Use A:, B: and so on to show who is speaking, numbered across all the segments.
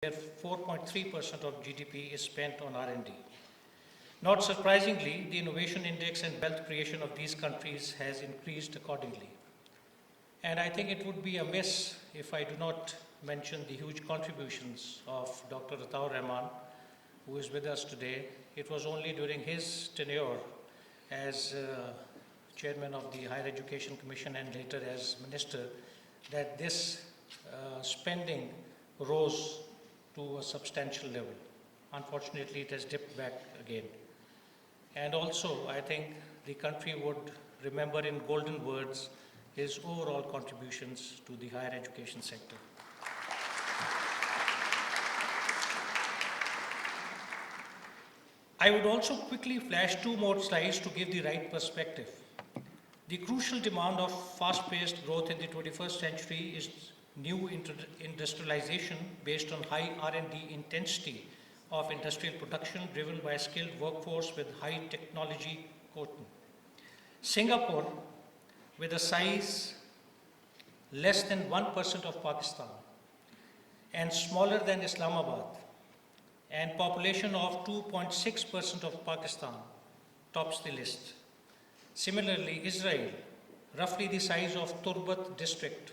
A: where 4.3% of GDP is spent on R&D. Not surprisingly, the innovation index and wealth creation of these countries has increased accordingly. And I think it would be amiss if I do not mention the huge contributions of Dr. Ataur Rahman, who is with us today. It was only during his tenure as chairman of the Higher Education Commission and later as minister that this spending rose to a substantial level. Unfortunately, it has dipped back again. And also, I think the country would remember in golden words his overall contributions to the higher education sector. I would also quickly flash two more slides to give the right perspective. The crucial demand of fast-paced growth in the 21st century is new industrialization based on high R&D intensity of industrial production driven by a skilled workforce with high technology quotient. Singapore, with a size less than 1% of Pakistan and smaller than Islamabad, and population of 2.6% of Pakistan, tops the list. Similarly, Israel, roughly the size of Turbat district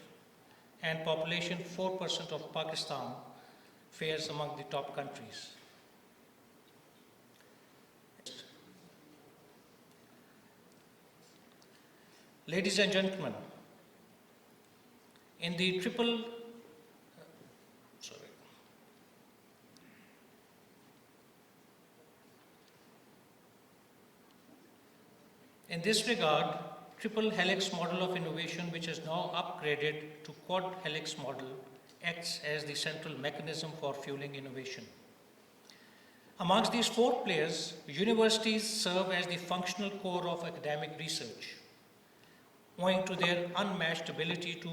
A: and population 4% of Pakistan, fares among the top countries. Ladies and gentlemen, in the In this regard, triple helix model of innovation, which is now upgraded to quad helix model, acts as the central mechanism for fueling innovation. Amongst these four players, universities serve as the functional core of academic research, owing to their unmatched ability to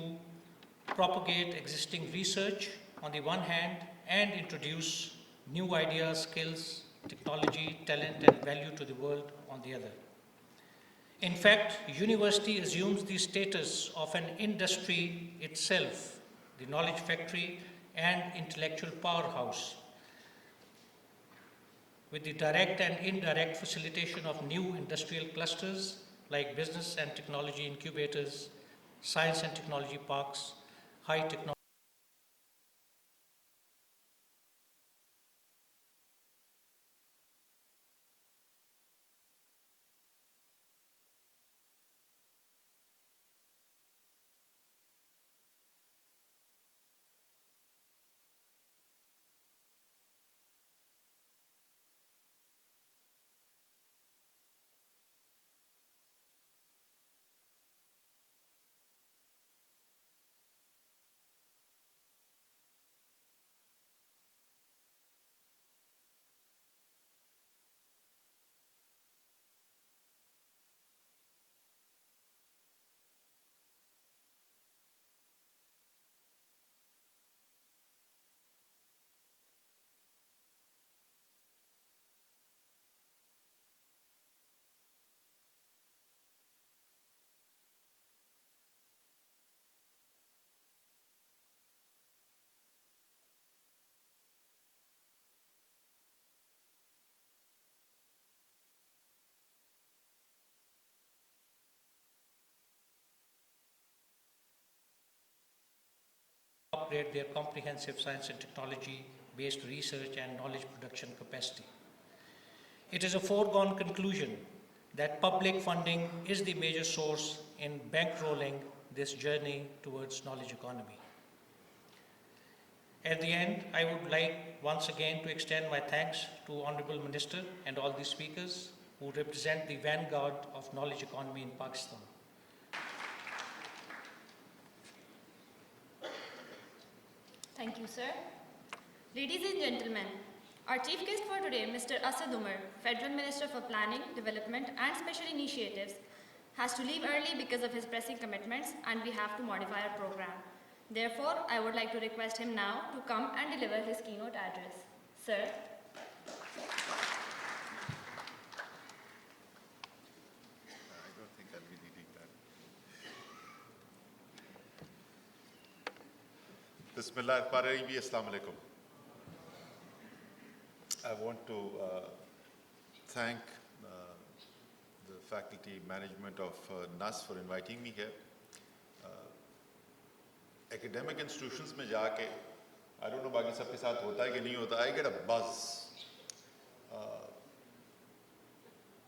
A: propagate existing research on the one hand and introduce new ideas, skills, technology, talent, and value to the world on the other. In fact, university assumes the status of an industry itself, the knowledge factory and intellectual powerhouse, with the direct and indirect facilitation of new industrial clusters like business and technology incubators, science and technology parks, high technology upgrade their comprehensive science and technology-based research and knowledge production capacity. It is a foregone conclusion that public funding is the major source in bankrolling this journey towards knowledge economy. At the end, I would like once again to extend my thanks to Honorable Minister and all the speakers who represent the vanguard of knowledge economy in Pakistan.
B: Thank you, sir. Ladies and gentlemen, our chief guest for today, Mr. Asad Umar, Federal Minister for Planning, Development and Special Initiatives, has to leave early because of his pressing commitments and we have to modify our program. Therefore, I would like to request him now to come and deliver his keynote address. Sir.
C: I don't think I'll be needing that. Bismillah ar-Rahim. Assalamu alaikum. I want to thank the faculty management of NUS for inviting me here. Academic institutions में जाके, I don't know बाकी सबके साथ होता है कि नहीं होता, I get a buzz.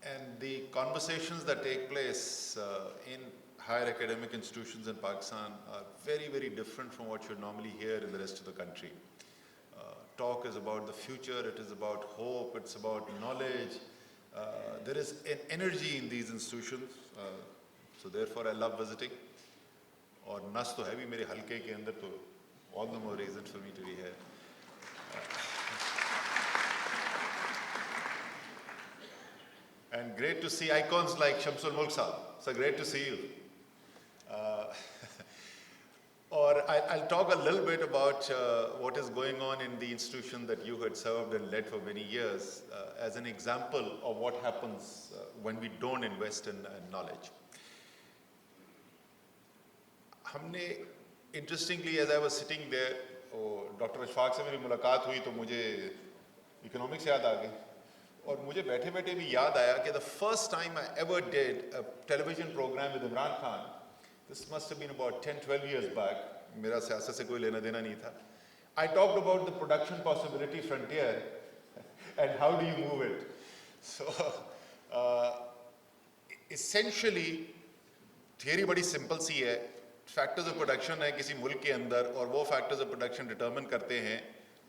C: And the conversations that take place in higher academic institutions in Pakistan are very, very different from what you normally hear in the rest of the country. Talk is about the future, it is about hope, it's about knowledge. There is an energy in these institutions, so therefore I love visiting. और नस तो है भी मेरे हल्के के अंदर, तो all the more reason for me to be here. And great to see icons like Shamsul Mulk Saab. So great to see you. Or I'll talk a little bit about what is going on in the institution that you had served and led for many years as an example of what happens when we don't invest in knowledge. हमने interestingly, as I was sitting there, doctor Ashfaq से मेरी मुलाकात हुई तो मुझे economics याद आ गई, और मुझे बैठे बैठे भी याद आया कि the first time I ever did a television program with Imran Khan, this must have been about 10-12 years back, मेरा सियासत से कोई लेना देना नहीं था. I talked about the production possibility frontier and how do you move it. So essentially theory बड़ी simple सी है. फैक्टर्स ऑफ प्रोडक्शन है किसी मुल्क के अंदर, और वो फैक्टर्स ऑफ प्रोडक्शन डिटरमिन करते हैं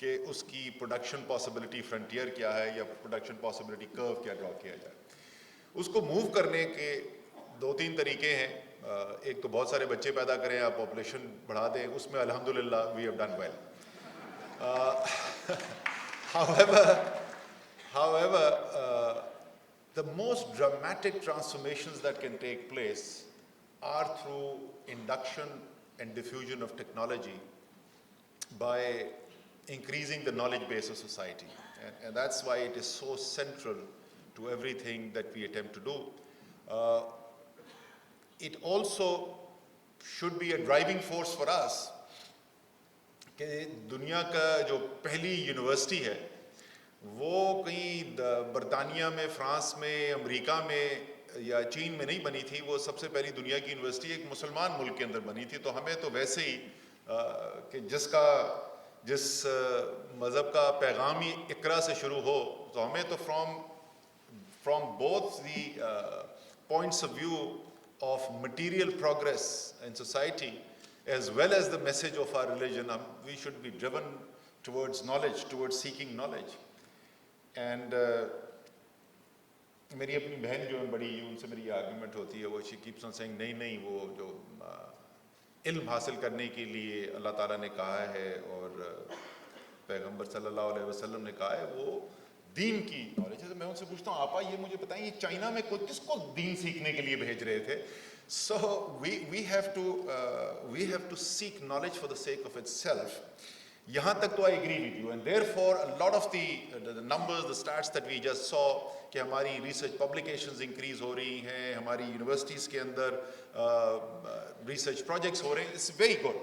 C: कि उसकी प्रोडक्शन पॉसिबिलिटी फ्रंटियर क्या है या प्रोडक्शन पॉसिबिलिटी कर्व क्या ड्रॉ किया जाए. उसको मूव करने के दो तीन तरीके हैं. एक तो बहुत सारे बच्चे पैदा करें, आप पॉपुलेशन बढ़ा दें, उसमें अल्हम्दुलिल्लाह we have done well. However, the most dramatic transformations that can take place are through induction and diffusion of technology by increasing the knowledge base of society. And that's why it is so central to everything that we attempt to do. It also should be a driving force for us कि दुनिया का जो पहली university है वो कहीं बरतानिया में, फ्रांस में, अमेरिका में या चीन में नहीं बनी थी. वो सबसे पहली दुनिया की यूनिवर्सिटी एक मुसलमान मुल्क के अंदर बनी थी. तो हमें तो वैसे ही कि जिस मज़हब का पैगाम ही इकरा से शुरू हो, तो हमें तो from both the points of view of material progress in society as well as the message of our religion, we should be driven towards knowledge, towards seeking knowledge. And मेरी अपनी बहन जो है बड़ी, उनसे मेरी आर्गुमेंट होती है, वो she keeps on saying नहीं वो जो इल्म हासिल करने के लिए अल्लाह ताला ने कहा है और पैगंबर सल्लल्लाहु अलैहि वसल्लम ने कहा है वो दीन की नॉलेज है. तो मैं उनसे पूछता हूँ आपा ये मुझे बताएं ये चाइना में किसको दीन सीखने के लिए भेज रहे थे. So we have to seek knowledge for the sake of itself. यहाँ तक तो I agree with you, and therefore a lot of the numbers, the stats that we just saw कि हमारी research publications increase हो रही हैं, हमारी universities के अंदर research projects हो रहे हैं, it's very good.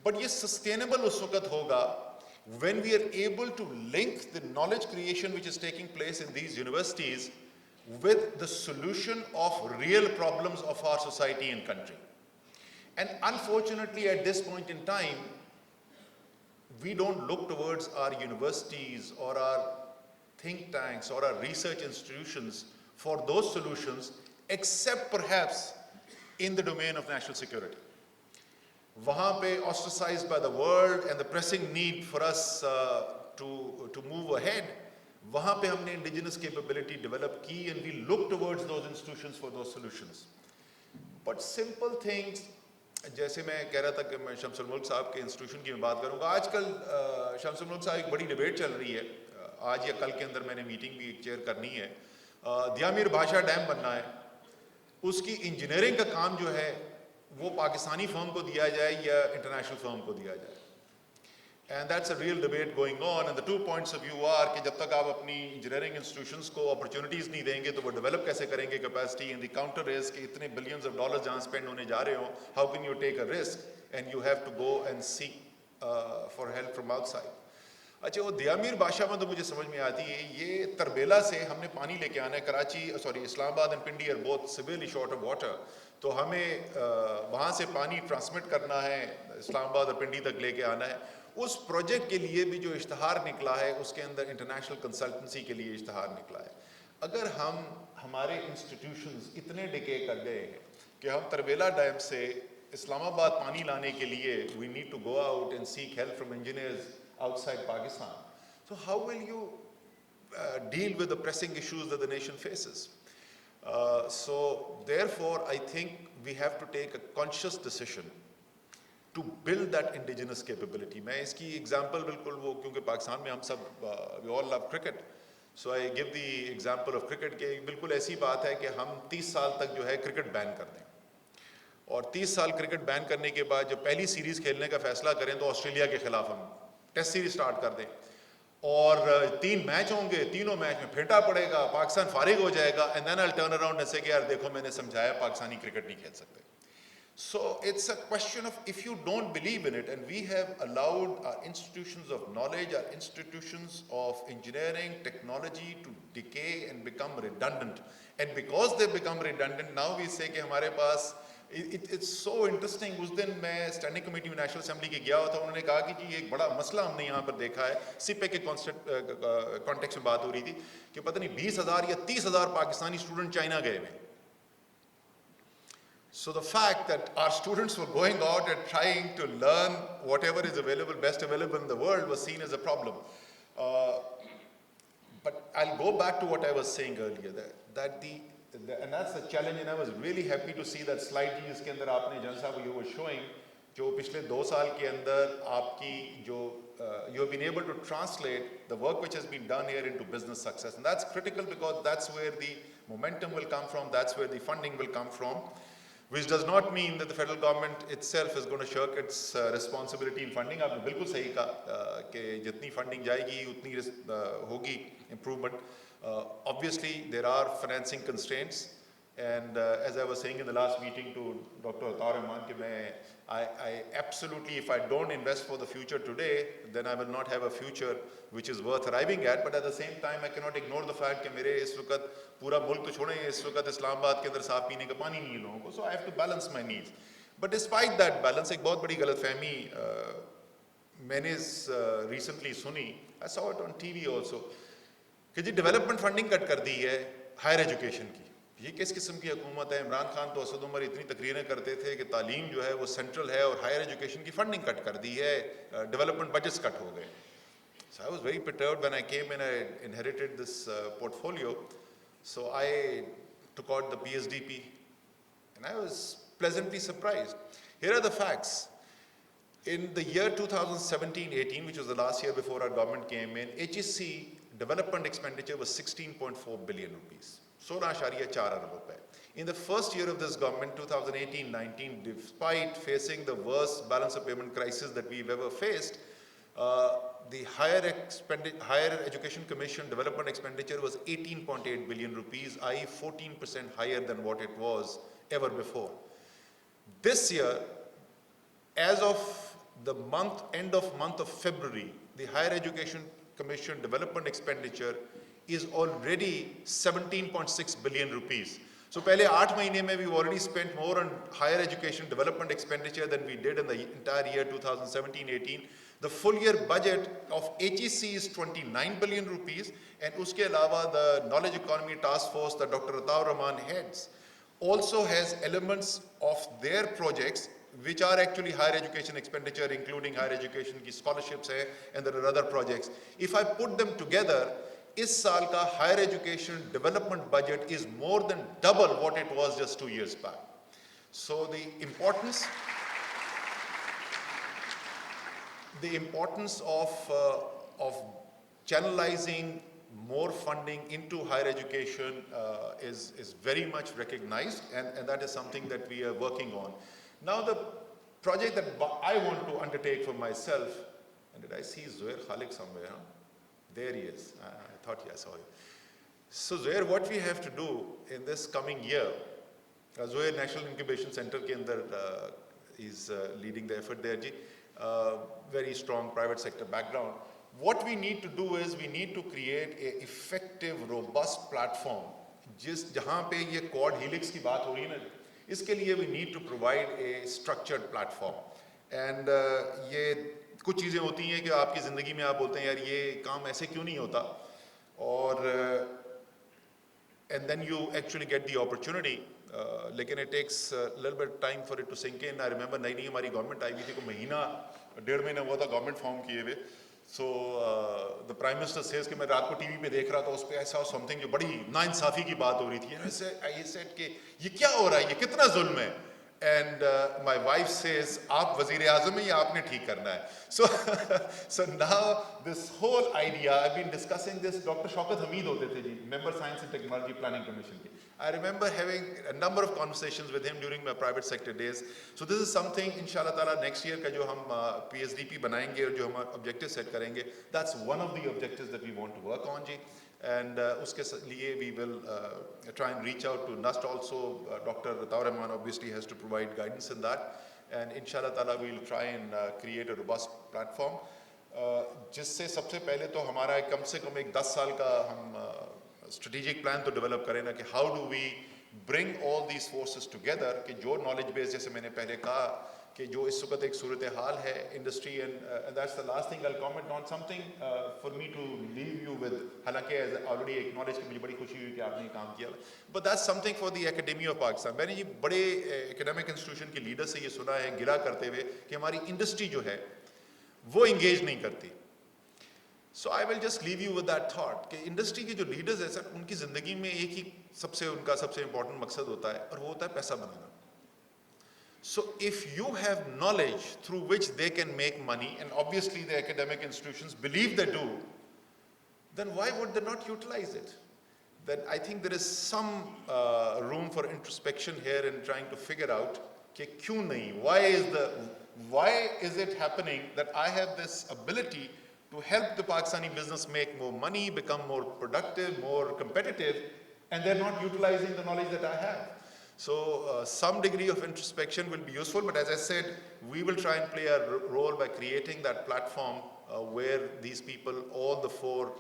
C: But ये sustainable उस वक्त होगा when we are able to link the knowledge creation which is taking place in these universities with the solution of real problems of our society and country. And unfortunately at this point in time, we don't look towards our universities or our think tanks or our research institutions for those solutions, except perhaps in the domain of national security. Wahan pe ostracized by the world and the pressing need for us to move ahead, wahan pe humne indigenous capability develop ki and we look towards those institutions for those solutions. But simple things, जैसे मैं कह रहा था कि मैं शम्सुल मुल्क साहब के इंस्टीट्यूशन की मैं बात करूँगा. आजकल शम्सुल मुल्क साहब एक बड़ी डिबेट चल रही है, आज या कल के अंदर मैंने मीटिंग भी एक चेयर करनी है. दियामीर भाषा डैम बनना है, उसकी इंजीनियरिंग का काम जो है वो पाकिस्तानी फर्म को दिया जाए या इंटरनेशनल फर्म को दिया जाए. And that's a real debate going on, and the 2 points of view are कि जब तक आप अपनी इंजीनियरिंग इंस्टीट्यूशंस को अपॉर्चुनिटीज़ नहीं देंगे तो वो डेवलप कैसे करेंगे capacity. And the counter is कि इतने बिलियंस ऑफ डॉलर्स जहाँ स्पेंड होने जा रहे हो, how can you take a risk and you have to go and seek for help from outside. अच्छा, वो दियामीर बादशाह में तो मुझे समझ में आती है, ये तरबेला से हमने पानी लेके आना है, Karachi sorry Islamabad and Pindi are both severely short of water, तो हमें वहाँ से पानी ट्रांसमिट करना है, इस्लामाबाद और पिंडी तक लेके आना है। उस प्रोजेक्ट के लिए भी जो इश्तहार निकला है उसके अंदर इंटरनेशनल कंसल्टेंसी के लिए इश्तहार निकला है। अगर हम हमारे इंस्टीट्यूशंस इतने डिके कर गए हैं कि हम तरबेला डैम से इस्लामाबाद पानी लाने के लिए we need to go out and seek help from engineers outside Pakistan. So how will you deal with the pressing issues that the nation faces? So therefore, I think we have to take a conscious decision to build that indigenous capability. मैं इसकी example बिल्कुल वो, क्योंकि पाकिस्तान में हम सब we all love cricket. So I give the example of cricket के बिल्कुल ऐसी बात है कि हम 30 साल तक जो है क्रिकेट बैन कर दें, और 30 साल क्रिकेट बैन करने के बाद जब पहली सीरीज खेलने का फैसला करें तो ऑस्ट्रेलिया के खिलाफ हम टेस्ट सीरीज स्टार्ट कर दें, और 3 मैच होंगे, तीनों मैच में फेंटा पड़ेगा, पाकिस्तान फारिग हो जाएगा, and then I will turn around and say कि यार देखो मैंने समझाया पाकिस्तानी क्रिकेट नहीं खेल सकते। So it's a question of, if you don't believe in it, and we have allowed our institutions of knowledge, our institutions of engineering, technology to decay and become redundant, and because they become redundant, now we say कि हमारे पास it's so interesting। उस दिन मैं standing committee में national assembly के गया था, उन्होंने कहा कि जी एक बड़ा मसला हमने यहाँ पर देखा है, सिपे के कॉन्टेक्स्ट में बात हो रही थी कि पता नहीं 20,000 या 30,000 पाकिस्तानी स्टूडेंट चाइना गए हुए। So the fact that our students were going out and trying to learn whatever is available, best available in the world, was seen as a problem. But I'll go back to what I was saying earlier, and that's the challenge, and I was really happy to see that slide जिसके अंदर आपने जन साहब you were showing, जो पिछले 2 साल के अंदर आपकी जो you have been able to translate the work which has been done here into business success, and that's critical because that's where the momentum will come from, that's where the funding will come from, which does not mean that the federal government itself is going to shirk its responsibility in funding. आपने बिल्कुल सही कहा कि जितनी funding जाएगी उतनी होगी improvement. Obviously, there are financing constraints, and as I was saying in the last meeting to Dr. Atar Rahman, I absolutely, if I don't invest for the future today, then I will not have a future which is worth arriving at. But at the same time, I cannot ignore the fact that मेरे इस वक्त पूरा मुल्क तो छोड़ें, इस वक्त इस्लामाबाद के अंदर साफ पीने का पानी नहीं है लोगों को, so I have to balance my needs. But despite that balance, एक बहुत बड़ी गलतफहमी मैंने recently सुनी, I saw it on TV also, कि जी डेवलपमेंट फंडिंग कट कर दी है हायर एजुकेशन की। ये किस किस्म की हुकूमत है? इमरान खान तो असद उमर इतनी तकरीरें करते थे कि तालीम जो है वो सेंट्रल है और हायर एजुकेशन की फंडिंग कट कर दी है, डेवलपमेंट बजट्स कट हो गए। So I was very perturbed when I came and I inherited this portfolio. So I took out the PSDP and I was pleasantly surprised. Here are the facts. In the year 2017-18, which was the last year before our government came in, HSC development expenditure was 16.4 billion rupees. 16.4 arab rupees. In the first year of this government, 2018-19, despite facing the worst balance of payment crisis that we've ever faced, the Higher Education Commission development expenditure was 18.8 billion rupees, i.e. 14% higher than what it was ever before. This year, as of the end of month of February, the Higher Education Commission development expenditure is already 17.6 billion rupees. So पहले 8 महीने में we've already spent more on higher education development expenditure than we did in the entire year 2017-18. The full year budget of HEC is 29 billion rupees, and uske alawa the Knowledge Economy Task Force that Dr. Ataur Rahman heads also has elements of their projects which are actually higher education expenditure, including higher education ki scholarships hai, and there are other projects. If I put them together, इस साल का higher education development budget is more than double what it was just 2 years back. So the importance of channelizing more funding into higher education is very much recognized, and that is something that we are working on. Now the project that I want to undertake for myself, and did I see Zuhair Khalik somewhere? Huh? There he is. I thought, yeah, I saw him. So Zuhair, what we have to do in this coming year, Zuhair National Incubation Center ke andar is leading the effort there, ji. Very strong private sector background. What we need to do is we need to create a effective, robust platform. जहाँ पे ये quad helix की बात हो रही है ना, इसके लिए we need to provide a structured platform. And ये कुछ चीज़ें होती हैं कि आपकी ज़िंदगी में आप बोलते हैं यार ये काम ऐसे क्यों नहीं होता, और and then you actually get the opportunity. लेकिन it takes a little bit time for it to sink in. I remember नई हमारी गवर्नमेंट आई हुई थी, को महीना 1.5 महीना हुआ था गवर्नमेंट फॉर्म किए हुए. So the Prime Minister says कि मैं रात को टीवी पे देख रहा था, उस पे ऐसा समथिंग जो बड़ी नाइंसाफी की बात हो रही थी. I said कि ये क्या हो रहा है, ये कितना जुल्म है. And my wife says, आप वज़ीर आज़म हैं, ये आपने ठीक करना है. So now this whole idea, I've been discussing this. Dr. Shaukat Hamid होते थे जी, member Science and Technology Planning Commission के. I remember having a number of conversations with him during my private sector days. So this is something, inshallah ताला, next year का जो हम PSDP बनाएंगे और जो हम objective set करेंगे, that's one of the objectives that we want to work on ji. And उसके लिए we will try and reach out to NUST also. Dr. Ataur Rahman obviously has to provide guidance in that, and inshallah ta'ala we will try and create a robust platform. जिससे सबसे पहले तो हमारा कम से कम 10 साल का हम strategic plan तो develop करें ना कि how do we bring all these forces together, कि जो knowledge base जैसे मैंने पहले कहा कि जो इस वक्त एक सूरत हाल है industry, and that's the last thing I'll comment on, something for me to leave you with. हालांकि as already acknowledged कि मुझे बड़ी खुशी हुई कि आपने काम किया, but that's something for the academia of Pakistan. मैंने ये बड़े academic institution के leader से ये सुना है गिरा करते हुए कि हमारी industry जो है वो engage नहीं करती. So I will just leave you with that thought कि industry के जो leaders हैं सर, उनकी ज़िंदगी में एक ही उनका सबसे important मकसद होता है, और वो होता है पैसा बनाना. So if you have knowledge through which they can make money, and obviously the academic institutions believe they do, then why would they not utilize it? Then I think there is some room for introspection here in trying to figure out कि क्यों नहीं, why is it happening that I have this ability to help the Pakistani business make more money, become more productive, more competitive, and they're not utilizing the knowledge that I have. So some degree of introspection will be useful, but as I said, we will try and play a role by creating that platform where these people, all the 4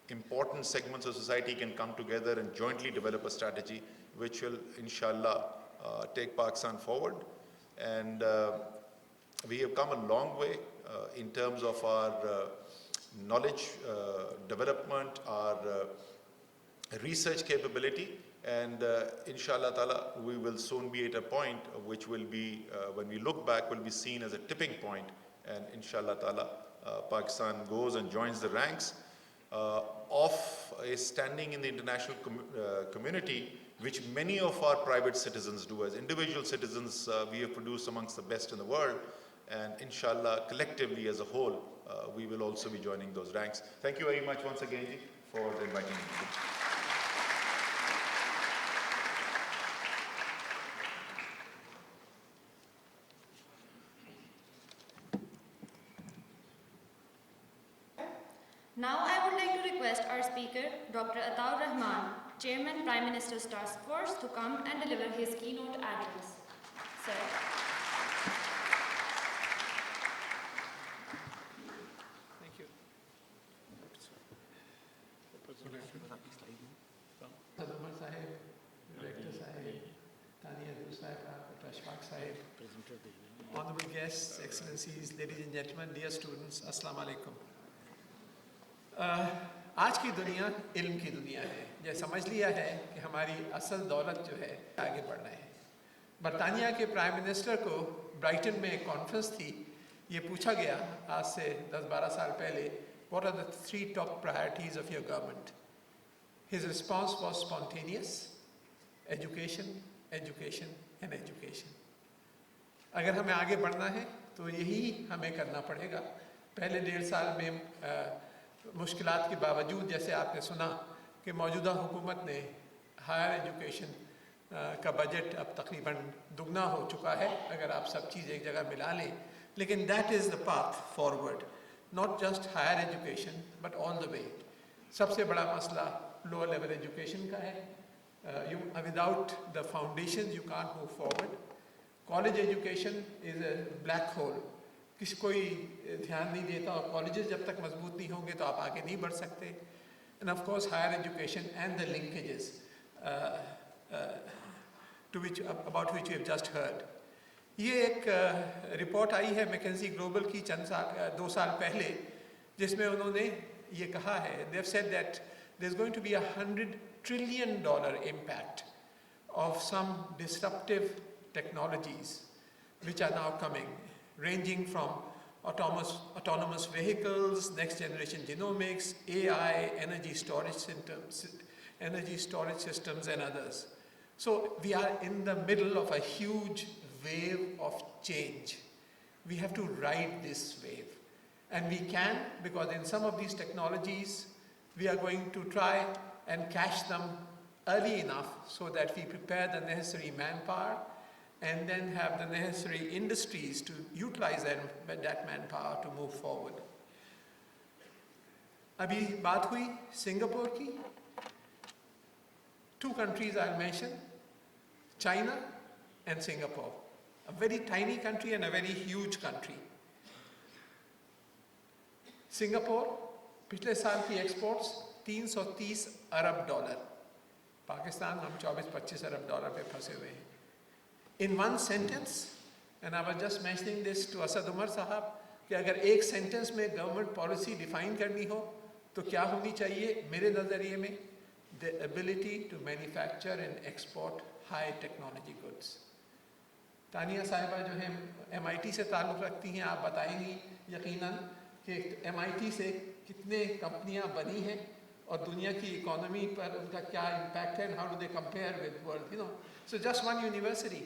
C: important segments of society, can come together and jointly develop a strategy which will, inshallah, take Pakistan forward. And we have come a long way in terms of our knowledge development, our research capability. And inshallah ta'ala, we will soon be at a point which will be, when we look back, will be seen as a tipping point. And inshallah ta'ala, Pakistan goes and joins the ranks of a standing in the international community, which many of our private citizens do. As individual citizens, we have produced amongst the best in the world. And inshallah, collectively as a whole, we will also be joining those ranks. Thank you very much once again for inviting me.
B: Now I would like to request our speaker, Dr. Ataur Rahman, Chairman, Prime Minister's Task Force, to come and deliver his keynote address. Sir.
A: Thank you.
D: Umar Sahib, Director Sahib, Tania Sahib, Tashfaq Sahib, honorable guests, excellencies, ladies and gentlemen, dear students, Assalamu alaikum. आज की दुनिया इल्म की दुनिया है. ये समझ लिया है कि हमारी असल दौलत जो है आगे बढ़ना है. बरतानिया के प्राइम मिनिस्टर को ब्राइटन में एक कॉन्फ्रेंस थी. ये पूछा गया आज से 10-12 साल पहले, what are the 3 top priorities of your government? His response was spontaneous: education, education and education. अगर हमें आगे बढ़ना है तो यही हमें करना पड़ेगा. पहले 1.5 साल में मुश्किलात के बावजूद, जैसे आपने सुना कि मौजूदा हुकूमत ने हायर एजुकेशन का बजट अब तकरीबन दुगना हो चुका है अगर आप सब चीज़ एक जगह मिला लें. लेकिन that is the path forward, not just higher education but all the way. सबसे बड़ा मसला लोअर लेवल एजुकेशन का है. Without the foundation you can't move forward. College education is a black hole. किसी कोई ध्यान नहीं देता, और कॉलेजेस जब तक मजबूत नहीं होंगे तो आप आगे नहीं बढ़ सकते. And of course higher education and the linkages to which about which we have just heard. ये एक रिपोर्ट आई है मैकेंजी ग्लोबल की चंद साल 2 साल पहले, जिसमें उन्होंने ये कहा है, they have said that there's going to be $100 trillion impact of some disruptive technologies which are now coming, ranging from autonomous vehicles, next generation genomics, AI, energy storage systems and others. So we are in the middle of a huge wave of change. We have to ride this wave. And we can, because in some of these technologies, we are going to try and catch them early enough so that we prepare the necessary manpower and then have the necessary industries to utilize that manpower to move forward. अभी बात हुई Singapore की. 2 countries I'll mention, China and Singapore. A very tiny country and a very huge country. Singapore पिछले साल की exports $330 अरब. पाकिस्तान हम 24-25 अरब dollar पे फंसे हुए हैं. In one sentence, and I was just mentioning this to Asad Umar साहब, कि अगर एक सेंटेंस में गवर्नमेंट पॉलिसी डिफाइन करनी हो तो क्या होनी चाहिए मेरे नज़रिए में? The ability to manufacture and export high technology goods. Tania साहिबा जो है MIT से ताल्लुक़ रखती हैं, आप बताएंगी यकीनन कि MIT से कितने कंपनियां बनी हैं और दुनिया की इकोनॉमी पर उनका क्या इम्पैक्ट है, and how do they compare with world, you know. So just one university,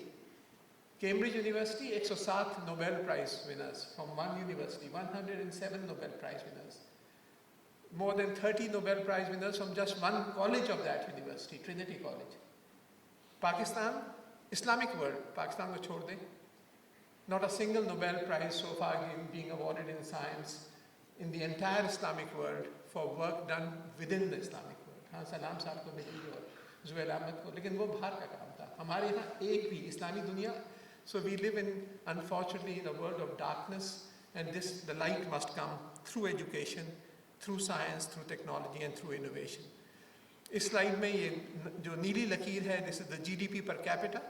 D: Cambridge University, 107 Nobel Prize winners from one university, 107 Nobel Prize winners. More than 30 Nobel Prize winners from just one college of that university, Trinity College. Pakistan, Islamic world, Pakistan को छोड़ दें, not a single Nobel Prize so far being awarded in science in the entire Islamic world for work done within the Islamic world. हाँ, सलाम साहब को मिली और जुवेल अहमद को, लेकिन वो बाहर का काम था. हमारे यहाँ एक भी इस्लामी दुनिया. So we live in, unfortunately, in a world of darkness, and the light must come through education, through science, through technology, and through innovation. इस स्लाइड में ये जो नीली लकीर है, this is the GDP per capita.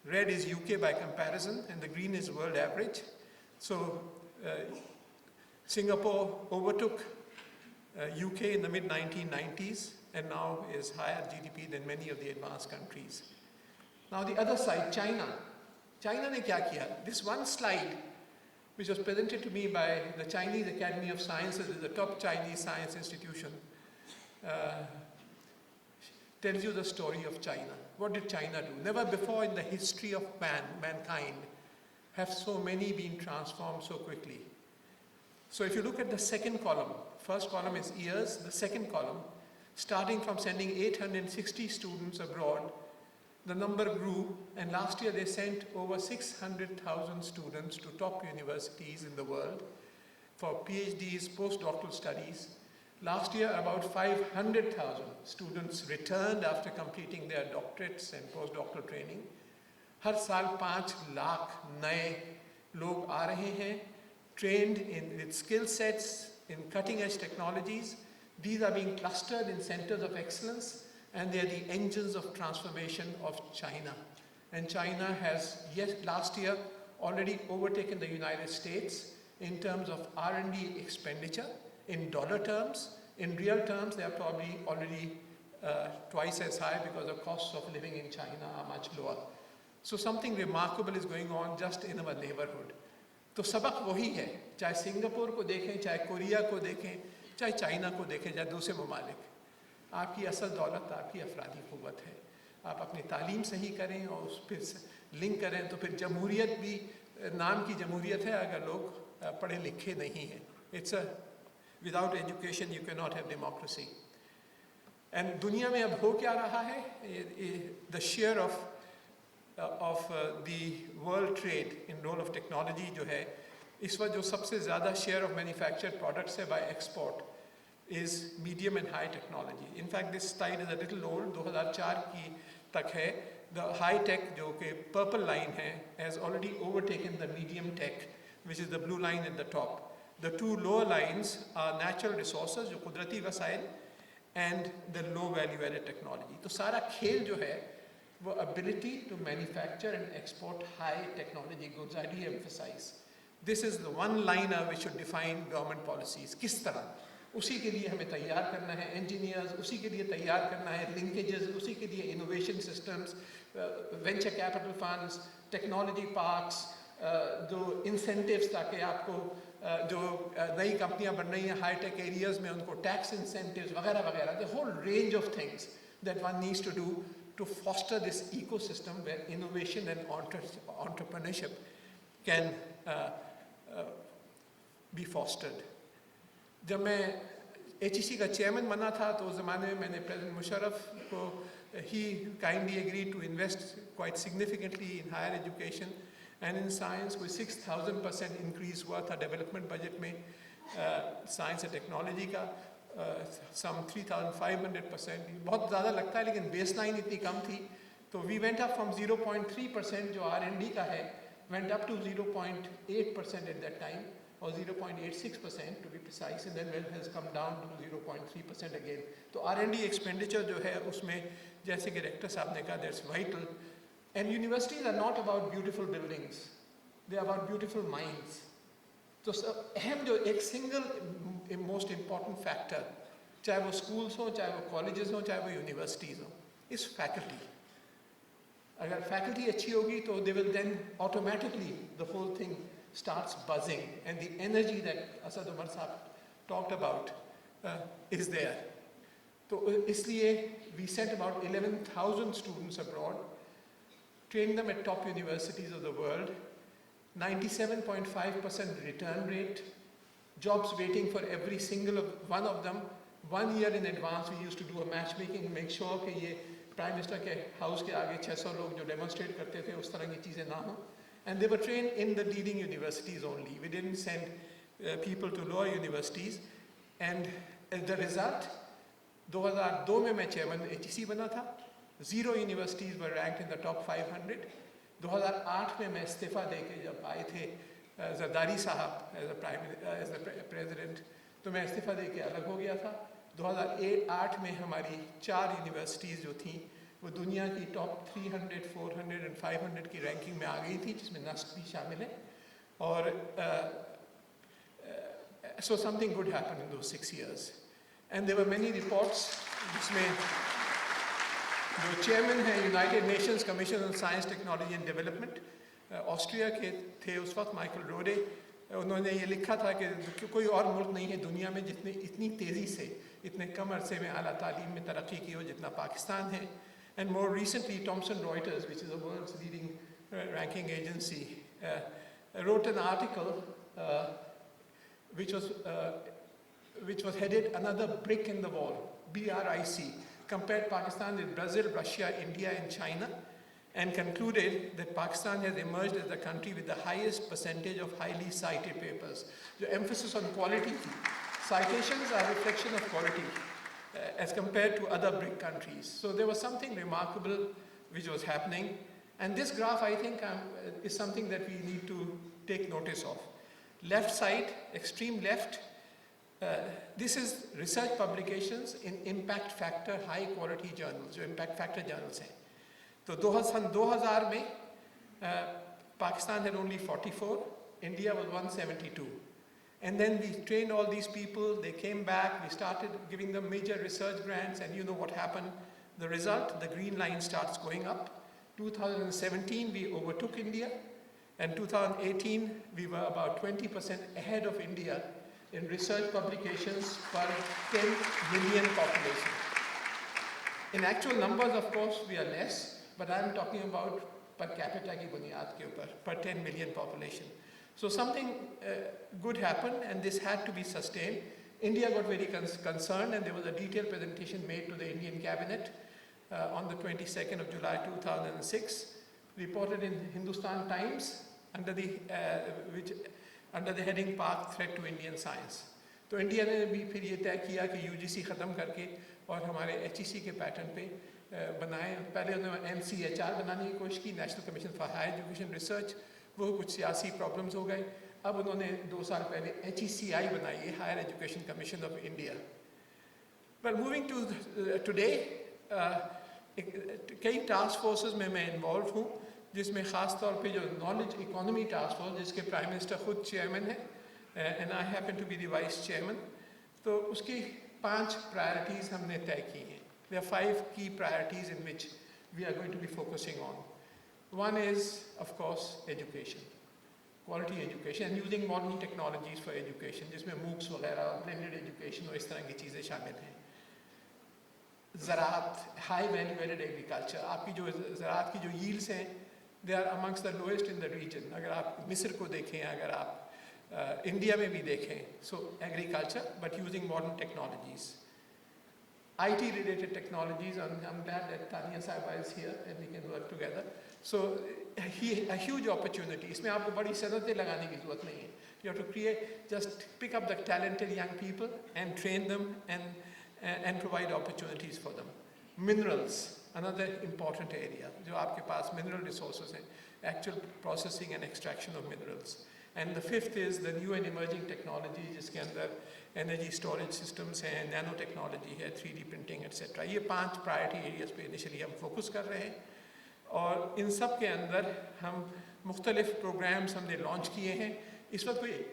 D: Red is UK by comparison, and the green is world average. So Singapore overtook UK in the mid-1990s, and now is higher GDP than many of the advanced countries. Now the other side, China. China ने क्या किया? This one slide, which was presented to me by the Chinese Academy of Sciences, the top Chinese science institution, tells you the story of China. What did China do? Never before in the history of mankind have so many been transformed so quickly. So if you look at the second column, first column is years, the second column, starting from sending 860 students abroad, the number grew, and last year they sent over 600,000 students to top universities in the world for PhDs, postdoctoral studies. Last year, about 500,000 students returned after completing their doctorates and postdoctoral training. हर साल 5 लाख नए लोग आ रहे हैं, trained with skill sets in cutting-edge technologies. These are being clustered in centers of excellence, and they are the engines of transformation of China. And China has, last year, already overtaken the United States in terms of R&D expenditure. In dollar terms, in real terms, they are probably already twice as high because the costs of living in China are much lower. So something remarkable is going on just in our neighborhood. तो सबक वही है, चाहे Singapore को देखें, चाहे Korea को देखें, चाहे चाइना को देखें, चाहे दूसरे ममालिक. आपकी असल दौलत आपकी अफरादी क़ुव्वत है. आप अपनी तालीम सही करें और उस पर लिंक करें तो फिर जमहूरियत भी नाम की जमहूरियत है अगर लोग पढ़े लिखे नहीं हैं. It's a without education you cannot have democracy. And दुनिया में अब हो क्या रहा है? The share of the world trade in role of technology जो है, इस वक्त जो सबसे ज़्यादा share of manufactured products है by export is medium and high technology. In fact, this slide is a little old, 2004 की तक है. The high tech जो कि purple line है has already overtaken the medium tech. which is the blue line at the top. The two lower lines are natural resources, जो कुदरती वसाइल, and the low value added technology. तो सारा खेल जो है वो ability to manufacture and export high technology goods. I de-emphasize. This is the one liner which should define government policies. किस तरह? उसी के लिए हमें तैयार करना है engineers, उसी के लिए तैयार करना है linkages, उसी के लिए innovation systems, venture capital funds, technology parks, जो incentives ताकि आपको जो नई कंपनियां बन रही हैं high tech areas में उनको tax incentives वगैरह वगैरह, the whole range of things that one needs to do to foster this ecosystem where innovation and entrepreneurship can be fostered. जब मैं HEC का चेयरमैन बना था तो उस ज़माने में मैंने प्रेसिडेंट मुशर्रफ को he kindly agreed to invest quite significantly in higher education and in science with 6,000% increase हुआ था development budget में science and technology का some 3,500%, बहुत ज़्यादा लगता है लेकिन baseline इतनी कम थी तो we went up from 0.3% जो R&D का है went up to 0.8% at that time or 0.86% to be precise, and then it has come down to 0.3% again. तो R&D expenditure जो है उसमें जैसे कि डायरेक्टर साहब ने कहा that's vital. And universities are not about beautiful buildings, they are about beautiful minds. तो अहम जो एक single most important factor, चाहे वो schools हो, चाहे वो colleges हो, चाहे वो universities हो, is faculty. अगर faculty अच्छी होगी तो they will then automatically the whole thing starts buzzing and the energy that Asad Umar Saab talked about is there. So इसलिए we sent about 11,000 students abroad, trained them at top universities of the world, 97.5% return rate, jobs waiting for every single one of them. 1 year in advance we used to do a matchmaking, make sure कि ये prime minister के house के आगे 600 लोग जो demonstrate करते थे उस तरह की चीज़ें ना हो. And they were trained in the leading universities only. We didn't send people to lower universities. And the result, 2002 में मैं chairman HEC बना था. 0 universities were ranked in the top 500. 2008 में मैं इस्तीफा देके जब आए थे जरदारी साहब as the president, तो मैं इस्तीफा देके अलग हो गया था. 2008 में हमारी 4 universities जो थी वो दुनिया की टॉप 300, 400 and 500 की रैंकिंग में आ गई थी जिसमें नस्क भी शामिल है और so something good happened in those 6 years and there were many reports जिसमें जो चेयरमैन है United Nations commission on science technology and development Austria के थे उस वक्त माइकल रोडे, उन्होंने ये लिखा था कि कोई और मुल्क नहीं है दुनिया में जितने इतनी तेज़ी से इतने कम अरसे में आला तालीम में तरक्की की हो जितना पाकिस्तान है. And more recently, Thomson Reuters, which is the world's leading ranking agency, wrote an article which was headed "Another Brick in the Wall," BRIC, compared Pakistan with Brazil, Russia, India, and China, and concluded that Pakistan has emerged as the country with the highest percentage of highly cited papers. The emphasis on quality, citations are a reflection of quality. As compared to other BRIC countries. So there was something remarkable which was happening. And this graph, I think, is something that we need to take notice of. Left side, extreme left, this is research publications in impact factor high quality journals, जो impact factor journals हैं. तो 2000 में Pakistan had only 44, India was 172. And then we trained all these people, they came back, we started giving them major research grants, and you know what happened. The result, the green line starts going up. 2017, we overtook India, and 2018, we were about 20% ahead of India in research publications per 10 million population. In actual numbers, of course, we are less, but I'm talking about per capita ki buniyad ke upar, per 10 million population. So something good happened and this had to be sustained. India got very concerned and there was a detailed presentation made to the Indian cabinet on the 22nd of July 2006, reported in Hindustan Times under the heading Pak Threat to Indian Science. तो India ने भी फिर ये तय किया कि UGC ख़त्म करके और हमारे HEC के पैटर्न पे बनाए. पहले उन्होंने NCHR बनाने की कोशिश की, National Commission for Higher Education Research, वो कुछ सियासी प्रॉब्लम्स हो गए. अब उन्होंने 2 साल पहले HECI बनाई है, Higher Education Commission of India. Well, moving to today, कई टास्क फोर्सेस में मैं इन्वॉल्व हूँ, जिसमें ख़ास तौर पे जो नॉलेज इकोनॉमी टास्क फोर्स, जिसके प्राइम मिनिस्टर खुद चेयरमैन है and I happen to be the vice chairman, तो उसकी 5 प्रायोरिटीज़ हमने तय की हैं। There are 5 key priorities in which we are going to be focusing on. One is, of course, education, quality education, and using modern technologies for education, जिसमें MOOCs वगैरह, blended education और इस तरह की चीज़ें शामिल हैं। ज़राअत, हाई वैल्यू एडेड एग्रीकल्चर, आपकी जो ज़राअत की जो यील्ड्स हैं, they are amongst the lowest in the region. अगर आप मिस्र को देखें, अगर आप इंडिया में भी देखें, सो agriculture but using modern technologies, IT related technologies, and I'm glad that Tania Saiba is here and we can work together. So a huge opportunity. इसमें आपको बड़ी सनतें लगाने की ज़रूरत नहीं है. You have to create, just pick up the talented young people and train them and provide opportunities for them. Minerals, another important area. जो आपके पास mineral resources हैं, actual processing and extraction of minerals. And the 5th is the new and emerging technology, जिसके अंदर energy storage systems हैं, nano technology है, 3D printing etc. ये 5 priority areas पे initially हम focus कर रहे हैं, और इन सब के अंदर हम मुख्तलिफ programs हमने launch किए हैं। इस वक्त कोई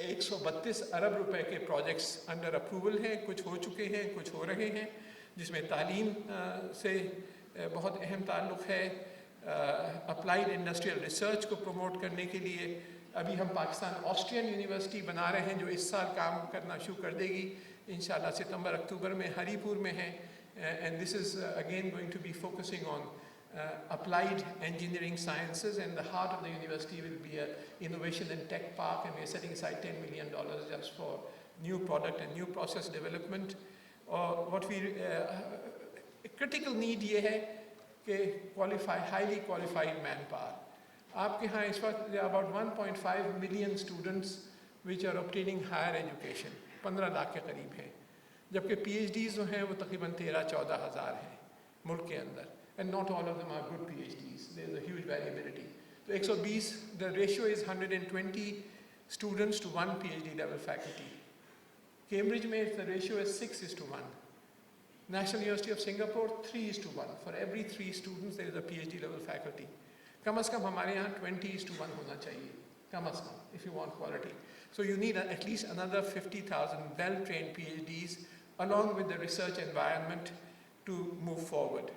D: 132 अरब रुपए के projects under approval हैं, कुछ हो चुके हैं, कुछ हो रहे हैं, जिसमें तालीम से बहुत अहम ताल्लुक़ है। applied industrial research को promote करने के लिए अभी हम पाकिस्तान ऑस्ट्रियन यूनिवर्सिटी बना रहे हैं, जो इस साल काम करना शुरू कर देगी इंशाल्लाह सितंबर अक्टूबर में, हरीपुर में है। And this is again going to be focusing on applied engineering sciences, and the heart of the university will be a innovation and tech park, and we are setting aside $10 million just for new product and new process development. और what we critical need ये है कि highly qualified manpower. आपके यहाँ इस वक्त about 1.5 million students which are obtaining higher education, 15 lakh के करीब हैं, जबकि PhDs जो हैं वो तकरीबन 13-14 हज़ार हैं मुल्क के अंदर, and not all of them are good PhDs. There is a huge variability. So 120, the ratio is 120 students to 1 PhD level faculty. Cambridge में the ratio is 6:1. National University of Singapore 3:1. For every 3 students there is a PhD level faculty. कम से कम हमारे यहाँ 20:1 होना चाहिए, कम से कम, if you want quality. So you need at least another 50,000 well-trained PhDs along with the research environment to move forward.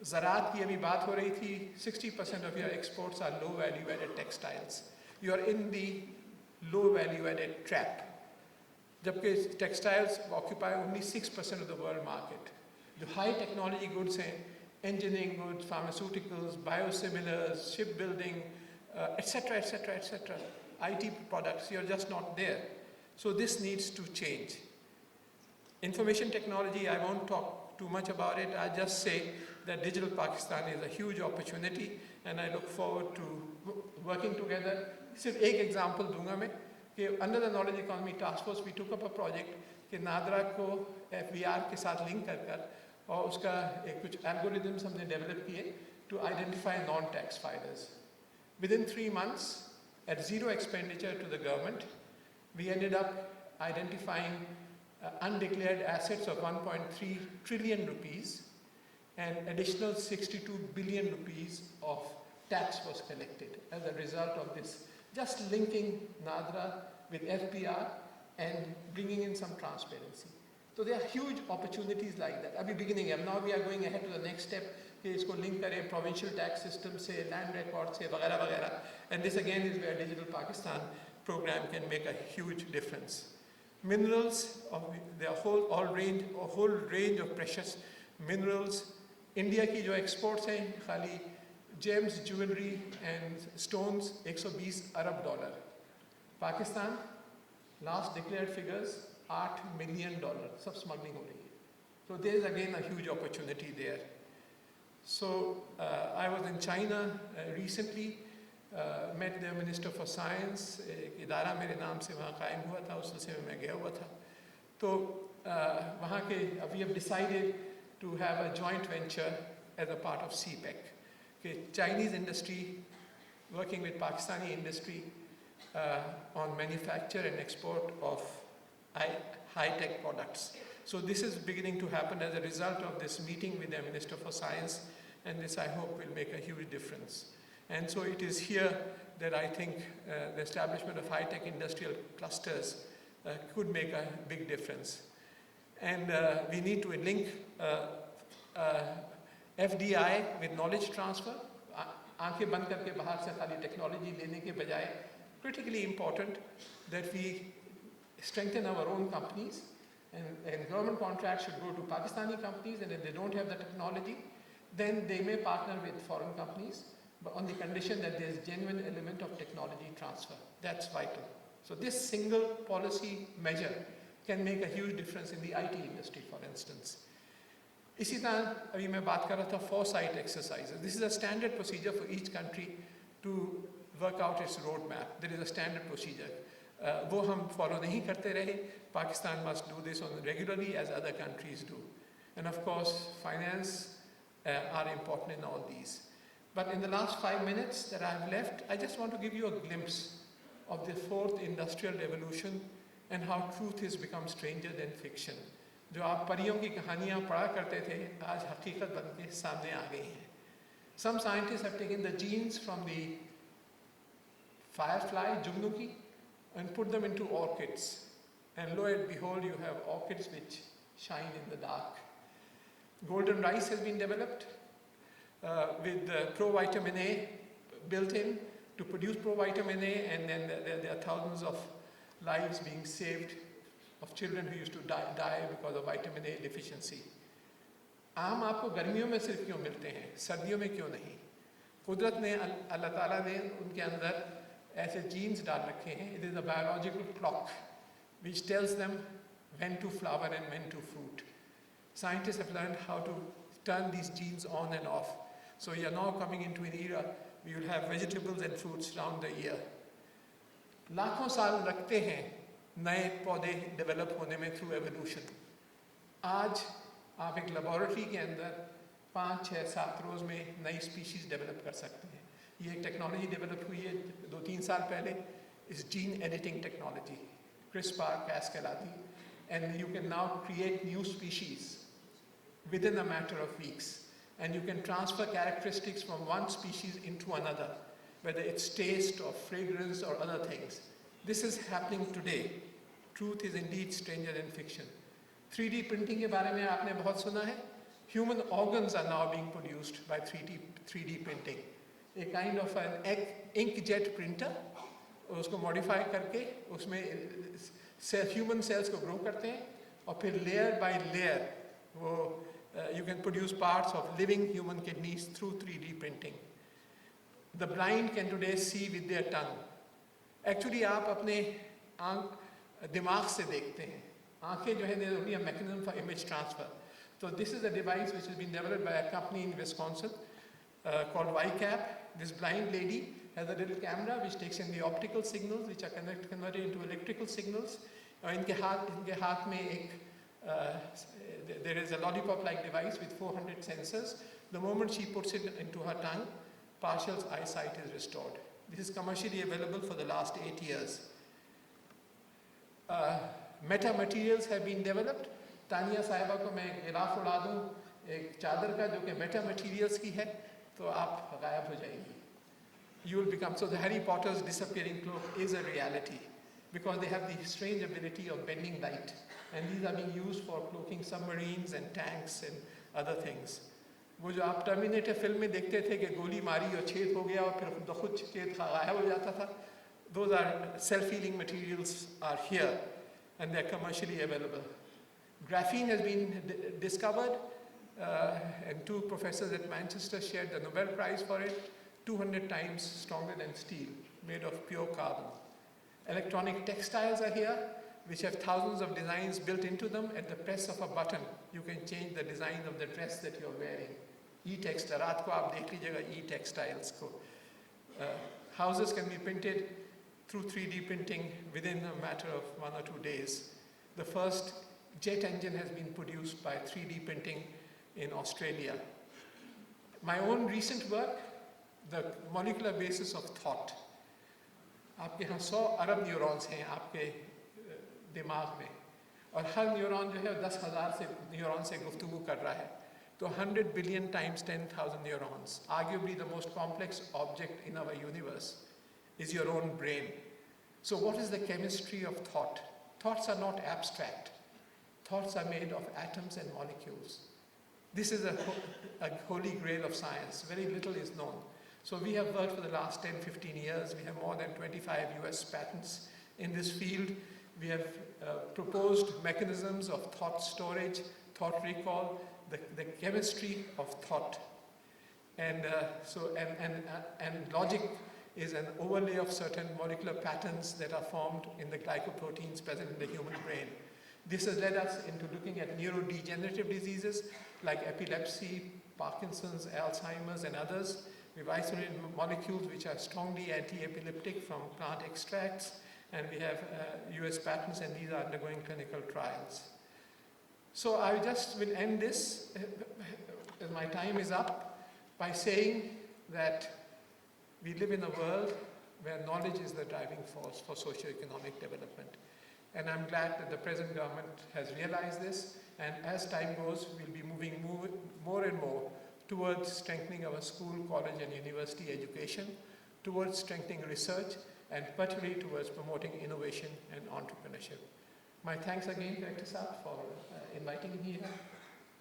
D: ज़राअत की अभी बात हो रही थी, 60% of your exports are low value-added textiles. You are in the low value-added trap. जबकि textiles occupy only 6% of the world market. जो high technology goods हैं, engineering goods, pharmaceuticals, biosimilars, shipbuilding, etc., IT products, you're just not there. So this needs to change. Information technology, I won't talk too much about it. I just say that Digital Pakistan is a huge opportunity, and I look forward to working together. सिर्फ एक example दूंगा मैं कि under the Knowledge Economy Task Force we took up a project कि नादरा को FBR के साथ link कर और उसका एक कुछ algorithms हमने develop किए to identify non-tax filers. Within 3 months, at zero expenditure to the government, we ended up identifying undeclared assets of 1.3 trillion rupees, and additional 62 billion rupees of tax was collected as a result of this, just linking NADRA with FBR and bringing in some transparency. So there are huge opportunities like that. Abhi beginning hai, now we are going ahead to the next step, कि इसको link करें provincial tax system से, land record से, वगैरह वगैरह. And this again is where Digital Pakistan program can make a huge difference. Minerals, there are a whole range of precious minerals. India की जो exports हैं, खाली gems, jewelry and stones, $120 Arab dollar. Pakistan, last declared figures, $8 million, सब smuggling हो रही है. So there is again a huge opportunity there. So I was in China recently, met the Minister for Science, एक इदारा मेरे नाम से वहाँ कायम हुआ था, उस सिलसिले में मैं गया हुआ था. तो वहाँ के, we have decided to have a joint venture as a part of CPEC. कि Chinese industry working with Pakistani industry on manufacture and export of high-tech products. So this is beginning to happen as a result of this meeting with the Minister for Science, and this I hope will make a huge difference. And so it is here that I think the establishment of high-tech industrial clusters could make a big difference. And we need to link FDI with knowledge transfer. आंखें बंद करके बाहर से खाली technology लेने के बजाय critically important that we strengthen our own companies, and government contracts should go to Pakistani companies, and if they don't have the technology, then they may partner with foreign companies, but on the condition that there is genuine element of technology transfer. That's vital. So this single policy measure can make a huge difference in the IT industry, for instance. इसी तरह अभी मैं बात कर रहा था foresight exercises. This is a standard procedure for each country to work out its roadmap. There is a standard procedure. वो हम follow नहीं करते रहे. Pakistan must do this on regularly as other countries do. And of course, finance are important in all these. But in the last 5 minutes that I have left, I just want to give you a glimpse of the fourth industrial revolution and how truth has become stranger than fiction. जो आप परियों की कहानियाँ पढ़ा करते थे, आज हकीकत बन के सामने आ गई हैं. Some scientists have taken the genes from the firefly, Jugnuki, and put them into orchids. And lo and behold, you have orchids which shine in the dark. Golden rice has been developed with provitamin A built in to produce provitamin A, and then there are thousands of lives being saved of children who used to die because of vitamin A deficiency. आम आपको गर्मियों में सिर्फ क्यों मिलते हैं, सर्दियों में क्यों नहीं? कुदरत ने, अल्लाह ताला ने उनके अंदर ऐसे जीन्स डाल रखे हैं. It is a biological clock which tells them when to flower and when to fruit. Scientists have learned how to turn these genes on and off. So you are now coming into an era where you will have vegetables and fruits round the year. लाखों साल लगते हैं नए पौधे develop होने में through evolution. आज आप एक लेबोरेटरी के अंदर 5, 6, 7 रोज़ में नई स्पीशीज़ डेवलप कर सकते हैं. ये एक टेक्नोलॉजी डेवलप हुई है 2-3 साल पहले, इस जीन एडिटिंग टेक्नोलॉजी, CRISPR-Cas कहलाती, and you can now create new species within a matter of weeks, and you can transfer characteristics from one species into another, whether it's taste or fragrance or other things. This is happening today. Truth is indeed stranger than fiction. 3D printing के बारे में आपने बहुत सुना है. Human organs are now being produced by 3D printing. A kind of an inkjet printer, उसको modify करके उसमें human cells को grow करते हैं, और फिर layer by layer वो you can produce parts of living human kidneys through 3D printing. The blind can today see with their tongue. Actually आप अपने दिमाग से देखते हैं. आंखें जो है they are only a mechanism for image transfer. So this is a device which has been developed by a company in Wisconsin called YCAP. This blind lady has a little camera which takes in the optical signals which are converted into electrical signals. इनके हाथ में एक there is a lollipop-like device with 400 sensors. The moment she puts it into her tongue, partial eyesight is restored. This is commercially available for the last 8 years. Meta materials have been developed. Tania साहिबा को मैं गिलाफ उड़ा दूँ एक चादर का जो कि मेटा मटीरियल्स की है, तो आप गायब हो जाएंगी. You will become, so the Harry Potter's disappearing cloak is a reality because they have the strange ability of bending light, and these are being used for cloaking submarines and tanks and other things. वो जो आप terminator film में देखते थे कि गोली मारी और छेद हो गया और फिर खुद छेद गायब हो जाता था, those are self-healing materials are here and they are commercially available. Graphene has been discovered and 2 professors at Manchester shared the Nobel Prize for it, 200 times stronger than steel, made of pure carbon. Electronic textiles are here, which have thousands of designs built into them. At the press of a button, you can change the design of the dress that you're wearing. E-textile, रात को आप देख लीजिएगा e-textiles को. Houses can be printed through 3D printing within a matter of 1 or 2 days. The first jet engine has been produced by 3D printing in Australia. My own recent work, the molecular basis of thought. आपके यहाँ 100 अरब neurons हैं आपके दिमाग में, और हर neuron जो है 10,000 से न्यूरॉन से गुफ्तगू कर रहा है, तो 100 billion times 10,000 neurons, arguably the most complex object in our universe, is your own brain. So what is the chemistry of thought? Thoughts are not abstract. Thoughts are made of atoms and molecules. This is a holy grail of science. Very little is known. So we have worked for the last 10, 15 years. We have more than 25 US patents in this field. We have proposed mechanisms of thought storage, thought recall, the chemistry of thought. And logic is an overlay of certain molecular patterns that are formed in the glycoproteins present in the human brain. This has led us into looking at neurodegenerative diseases like epilepsy, Parkinson's, Alzheimer's, and others. We've isolated molecules which are strongly anti-epileptic from plant extracts, and we have US patents, and these are undergoing clinical trials. So I just will end this, as my time is up, by saying that we live in a world where knowledge is the driving force for socio-economic development. And I'm glad that the present government has realized this, and as time goes, we'll be moving more and more towards strengthening our school, college, and university education, towards strengthening research, and particularly towards promoting innovation and entrepreneurship. My thanks again, Director Saab, for inviting me here.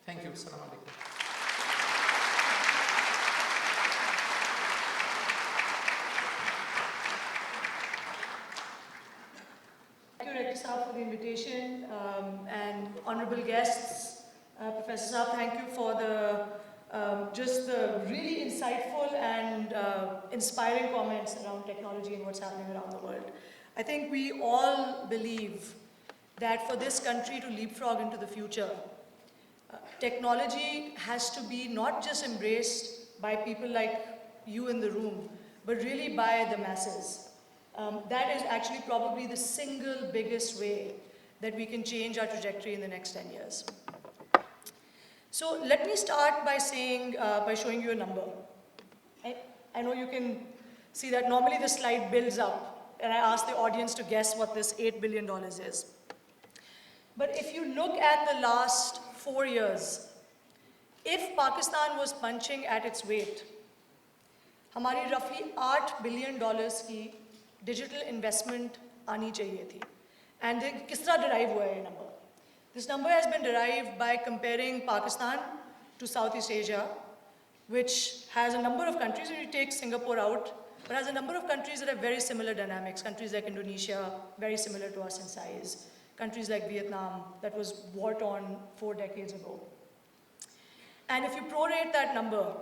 D: Thank you. Assalamu alaikum.
E: Thank you, Director Saab, for the invitation, and honorable guests. Professor Saab, thank you for the just the really insightful and inspiring comments around technology and what's happening around the world. I think we all believe that for this country to leapfrog into the future, technology has to be not just embraced by people like you in the room, but really by the masses. That is actually probably the single biggest way that we can change our trajectory in the next 10 years. So let me start by saying, by showing you a number. I know you can see that normally the slide builds up, and I ask the audience to guess what this $8 billion is. But if you look at the last 4 years, if Pakistan was punching at its weight, हमारी roughly $8 billion की digital investment आनी चाहिए थी. And किस तरह derive हुआ है ये number? This number has been derived by comparing Pakistan to Southeast Asia, which has a number of countries, and you take Singapore out, but has a number of countries that have very similar dynamics. Countries like Indonesia, very similar to us in size. Countries like Vietnam, that was war-torn 4 decades ago. And if you prorate that number,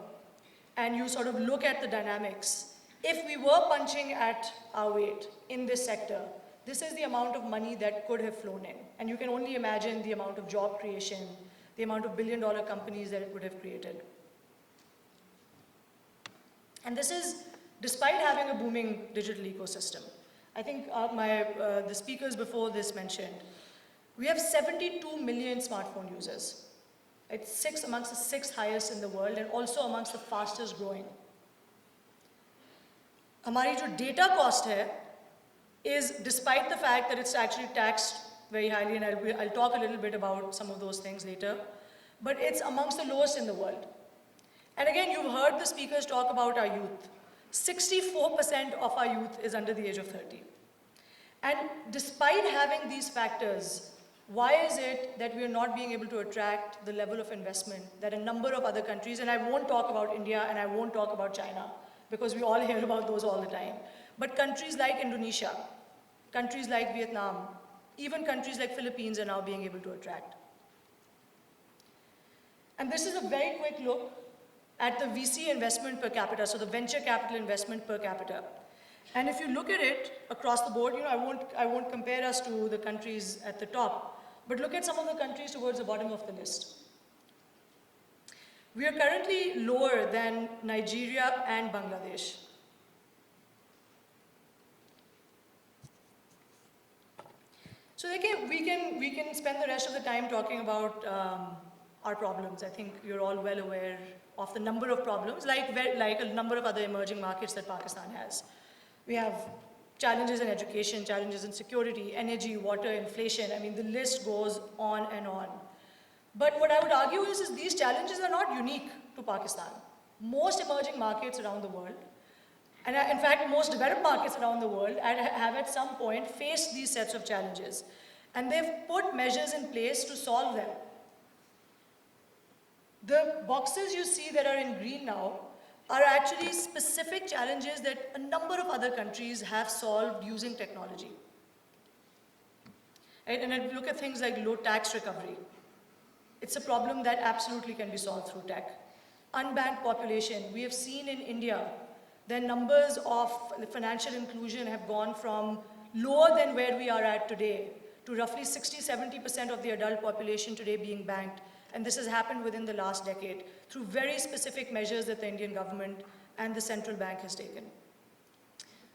E: and you sort of look at the dynamics, if we were punching at our weight in this sector, this is the amount of money that could have flown in. And you can only imagine the amount of job creation, the amount of billion-dollar companies that it would have created. And this is despite having a booming digital ecosystem. I think the speakers before this mentioned, we have 72 million smartphone users. It's amongst the 6th highest in the world, and also amongst the fastest growing. हमारी जो data cost है, is despite the fact that it's actually taxed very highly, and I'll talk a little bit about some of those things later, but it's amongst the lowest in the world. And again, you've heard the speakers talk about our youth. 64% of our youth is under the age of 30. And despite having these factors, why is it that we are not being able to attract the level of investment that a number of other countries, and I won't talk about India and I won't talk about China, because we all hear about those all the time, but countries like Indonesia, countries like Vietnam, even countries like Philippines are now being able to attract. And this is a very quick look at the VC investment per capita, so the venture capital investment per capita. And if you look at it across the board, I won't compare us to the countries at the top, but look at some of the countries towards the bottom of the list. We are currently lower than Nigeria and Bangladesh. So we can spend the rest of the time talking about our problems. I think you're all well aware of the number of problems, like a number of other emerging markets that Pakistan has. We have challenges in education, challenges in security, energy, water, inflation. I mean, the list goes on and on. But what I would argue is these challenges are not unique to Pakistan. Most emerging markets around the world, and in fact, most developed markets around the world have at some point faced these sets of challenges. And they've put measures in place to solve them. The boxes you see that are in green now are actually specific challenges that a number of other countries have solved using technology. Right? And if you look at things like low tax recovery, it's a problem that absolutely can be solved through tech. Unbanked population, we have seen in India, the numbers of financial inclusion have gone from lower than where we are at today to roughly 60-70% of the adult population today being banked. And this has happened within the last decade through very specific measures that the Indian government and the central bank has taken.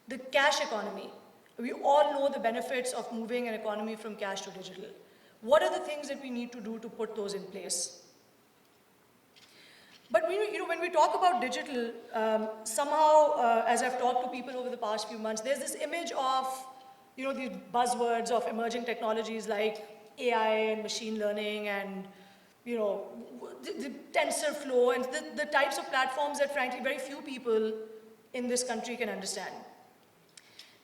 E: The cash economy. We all know the benefits of moving an economy from cash to digital. What are the things that we need to do to put those in place? But when we talk about digital, somehow, as I've talked to people over the past few months, there's this image of these buzzwords of emerging technologies like AI and machine learning and the TensorFlow and the types of platforms that frankly very few people in this country can understand.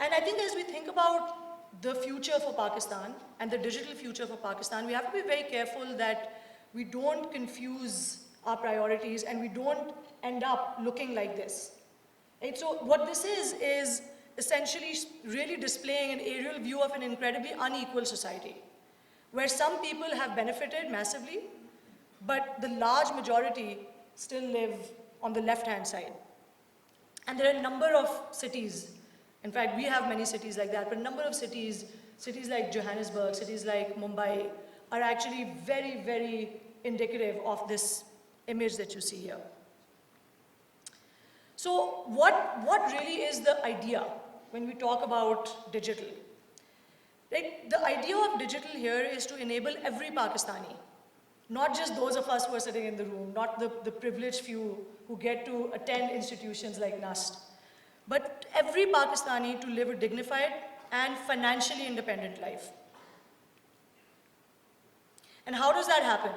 E: And I think as we think about the future for Pakistan and the digital future for Pakistan, we have to be very careful that we don't confuse our priorities and we don't end up looking like this. Right? So what this is essentially really displaying an aerial view of an incredibly unequal society, where some people have benefited massively, but the large majority still live on the left-hand side. And there are a number of cities, in fact, we have many cities like that, but a number of cities like Johannesburg, cities like Mumbai, are actually very, very indicative of this image that you see here. So what really is the idea when we talk about digital? Right? The idea of digital here is to enable every Pakistani, not just those of us who are sitting in the room, not the privileged few who get to attend institutions like NUST, but every Pakistani to live a dignified and financially independent life. And how does that happen?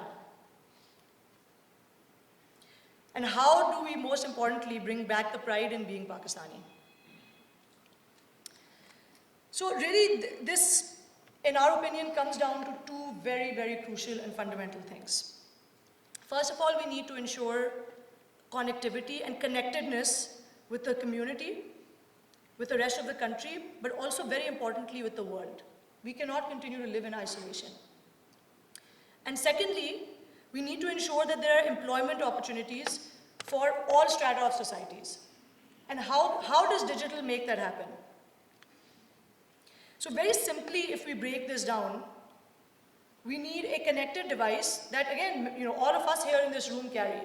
E: And how do we, most importantly, bring back the pride in being Pakistani? So really, this, in our opinion, comes down to two very, very crucial and fundamental things. First of all, we need to ensure connectivity and connectedness with the community, with the rest of the country, but also very importantly with the world. We cannot continue to live in isolation. And secondly, we need to ensure that there are employment opportunities for all strata of societies. And how does digital make that happen? So very simply, if we break this down, we need a connected device that, again, all of us here in this room carry.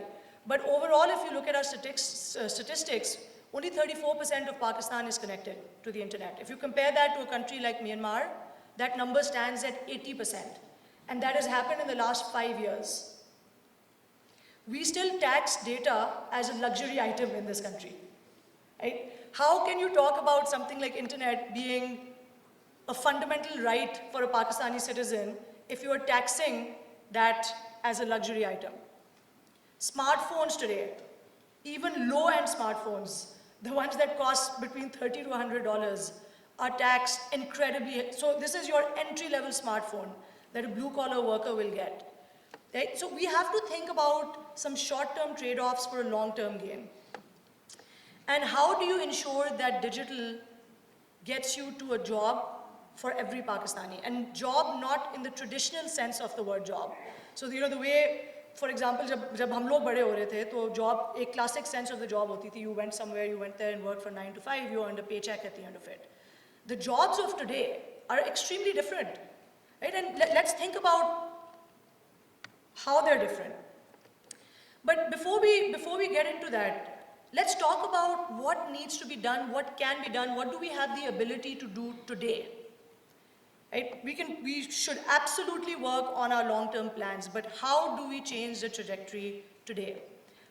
E: But overall, if you look at our statistics, only 34% of Pakistan is connected to the internet. If you compare that to a country like Myanmar, that number stands at 80%. And that has happened in the last 5 years. We still tax data as a luxury item in this country. Right? How can you talk about something like internet being a fundamental right for a Pakistani citizen if you are taxing that as a luxury item? Smartphones today, even low-end smartphones, the ones that cost between $30 to $100, are taxed incredibly. So this is your entry-level smartphone that a blue-collar worker will get. Right? So we have to think about some short-term trade-offs for a long-term gain. And how do you ensure that digital gets you to a job for every Pakistani? And job not in the traditional sense of the word job. So the way, for example, जब हम लोग बड़े हो रहे थे, तो job, a classic sense of the job होती थी, you went somewhere, you went there and worked for 9 to 5, you earned a paycheck at the end of it. The jobs of today are extremely different. Right? And let's think about how they're different. But before we get into that, let's talk about what needs to be done, what can be done, what do we have the ability to do today. Right? We should absolutely work on our long-term plans, but how do we change the trajectory today?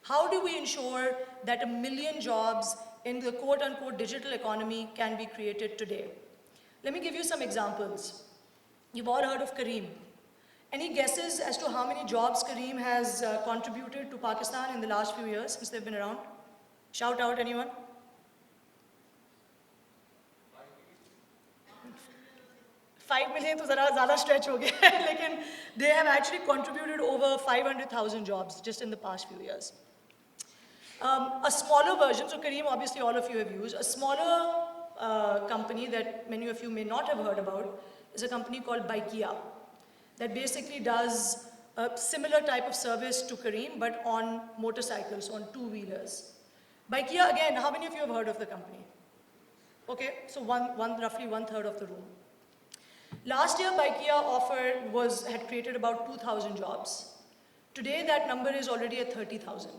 E: How do we ensure that 1 million jobs in the quote-unquote digital economy can be created today? Let me give you some examples. You've all heard of Careem. Any guesses as to how many jobs Careem has contributed to Pakistan in the last few years since they've been around? Shout out, anyone? 5 million to ज़्यादा stretch हो गया है, लेकिन they have actually contributed over 500,000 jobs just in the past few years. A smaller version, so Careem obviously all of you have used, a smaller company that many of you may not have heard about is a company called Baikia that basically does a similar type of service to Careem but on motorcycles, on two-wheelers. Baikia, again, how many of you have heard of the company? Okay, so roughly one-third of the room. Last year, Baikia had created about 2,000 jobs. Today, that number is already at 30,000.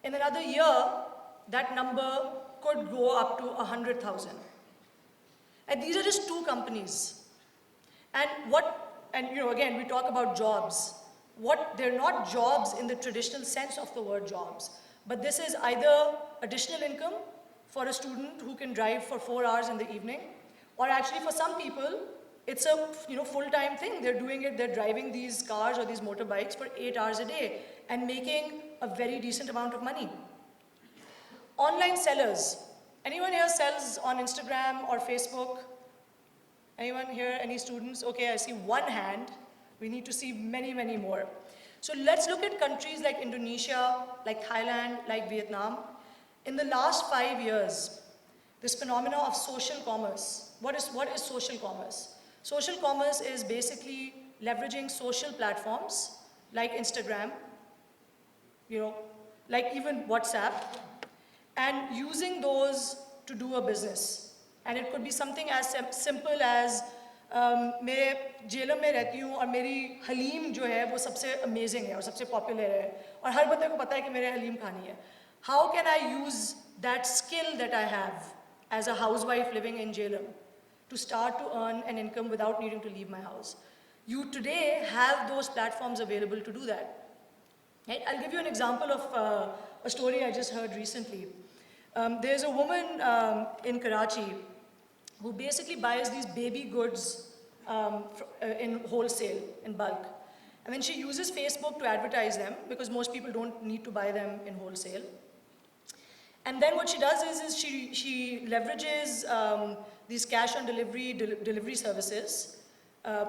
E: In another year, that number could go up to 100,000. And these are just two companies. And again, we talk about jobs. They're not jobs in the traditional sense of the word jobs, but this is either additional income for a student who can drive for 4 hours in the evening, or actually for some people, it's a full-time thing. They're doing it, they're driving these cars or these motorbikes for 8 hours a day and making a very decent amount of money. Online sellers. Anyone here sells on Instagram or Facebook? Anyone here, any students? Okay, I see one hand. We need to see many, many more. So let's look at countries like Indonesia, like Thailand, like Vietnam. In the last 5 years, this phenomena of social commerce. What is social commerce? Social commerce is basically leveraging social platforms like Instagram, like even WhatsApp, and using those to do a business. And it could be something as simple as मैं जेलम में रहती हूँ और मेरी हलीम जो है वो सबसे अमेजिंग है और सबसे पॉपुलर है और हर बंदे को पता है कि मेरे हलीम खानी है. How can I use that skill that I have as a housewife living in Jhelum to start to earn an income without needing to leave my house? You today have those platforms available to do that. Right? I'll give you an example of a story I just heard recently. There's a woman in Karachi who basically buys these baby goods in wholesale, in bulk. And then she uses Facebook to advertise them because most people don't need to buy them in wholesale. And then what she does is she leverages these cash on delivery services.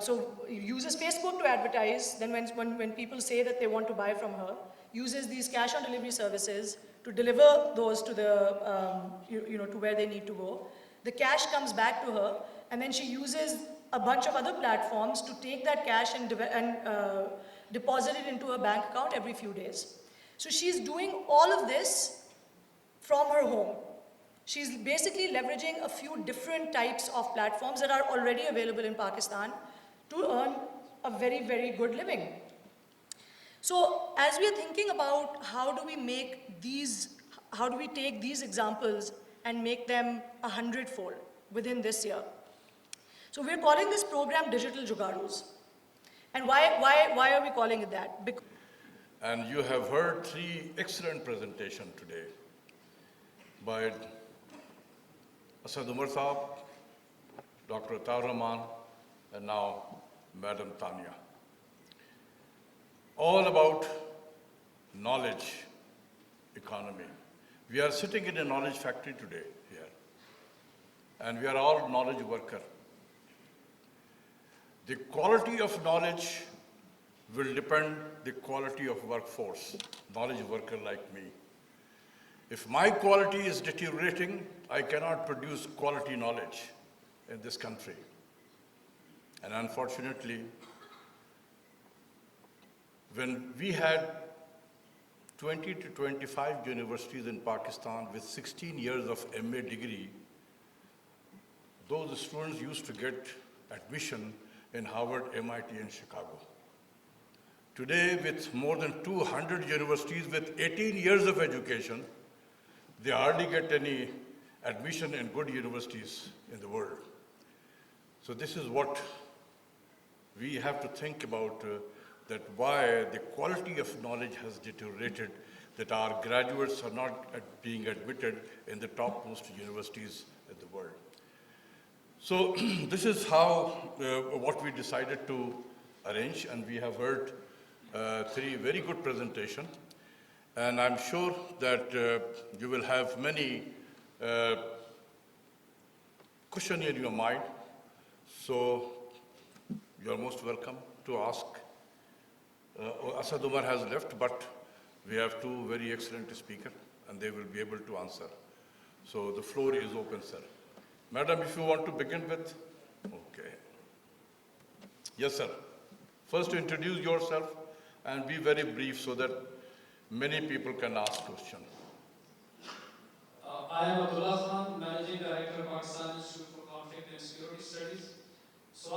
E: So uses Facebook to advertise. Then when people say that they want to buy from her, uses these cash on delivery services to deliver those to to where they need to go. The cash comes back to her, and then she uses a bunch of other platforms to take that cash and deposit it into her bank account every few days. So she's doing all of this from her home. She's basically leveraging a few different types of platforms that are already available in Pakistan to earn a very, very good living. So as we are thinking about how do we take these examples and make them 100-fold within this year. So we're calling this program Digital Jugadus. And why are we calling it that?
F: And you have heard 3 excellent presentations today by Asad Umar Saab, Dr. Atar Rahman, and now Madam Tanya. All about knowledge economy. We are sitting in a knowledge factory today here, and we are all knowledge workers. The quality of knowledge will depend the quality of workforce, knowledge worker like me. If my quality is deteriorating, I cannot produce quality knowledge in this country. And unfortunately, when we had 20 to 25 universities in Pakistan with 16 years of MA degree, those students used to get admission in Harvard, MIT, and Chicago. Today, with more than 200 universities with 18 years of education, they hardly get any admission in good universities in the world. So this is what we have to think about. that why the quality of knowledge has deteriorated, that our graduates are not being admitted in the topmost universities in the world. So this is how, what we decided to arrange, and we have heard three very good presentations. And I'm sure that you will have many question in your mind. So you're most welcome to ask. Asad Umar has left, but we have two very excellent speakers, and they will be able to answer. So the floor is open, sir. Madam, if you want to begin with, okay. Yes, sir. First, introduce yourself and be very brief so that many people can ask questions.
G: I am Abdullah Khan, Managing Director of Pakistan Institute for Conflict and Security Studies. So